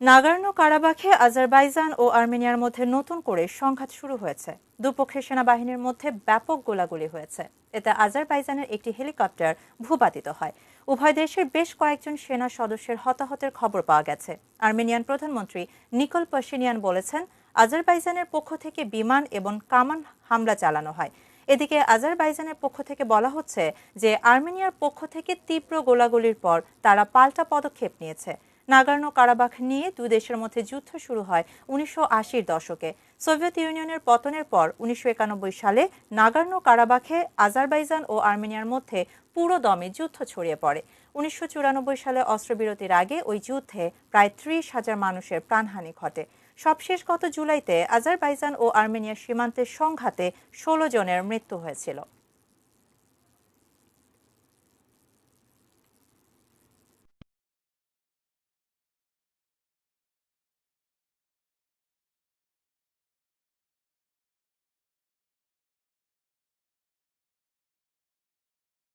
নাগোর্নো কারাবাখে Azerbaijan ও আর্মেনিয়ার মধ্যে নতুন করে সংঘাত শুরু হয়েছে। দুপক্ষের সেনাবাহিনীর মধ্যে ব্যাপক গোলাগুলি হয়েছে। এতে আজারবাইজানের একটি হেলিকপ্টার ভূপাতিত হয়। উভয় দেশের বেশ কয়েকজন সেনা সদস্যের হতাহতের খবর পাওয়া গেছে। আর্মেনিয়ান প্রধানমন্ত্রী নিকোল পাশিনিয়ান বলেছেন, আজারবাইজানের পক্ষ থেকে বিমান এবং কামান হামলা চালানো হয়। এদিকে আজারবাইজানের পক্ষ থেকে বলা হচ্ছে যে আর্মেনিয়ার পক্ষ থেকে তীব্র গোলাগুলির পর তারা পাল্টা পদক্ষেপ নিয়েছে। নাগোর্নো কারাবাখ নিয়ে দুই দেশের মধ্যে যুদ্ধ শুরু হয় ১৯৮০-র দশকে। সোভিয়েত ইউনিয়নের পতনের পর ১৯৯১ সালে নাগোর্নো কারাবাখে আজারবাইজান ও আর্মেনিয়ার মধ্যে পুরো দমে যুদ্ধ ছড়িয়ে পড়ে। ১৯৯৪ সালে অস্ত্রবিরতির আগে ওই যুদ্ধে প্রায় ৩০,০০০ মানুষের প্রাণহানি ঘটে। সবশেষ গত জুলাইতে আজারবাইজান ও আর্মেনিয়ার সীমান্তের সংঘাতে ১৬ জনের মৃত্যু হয়েছিল।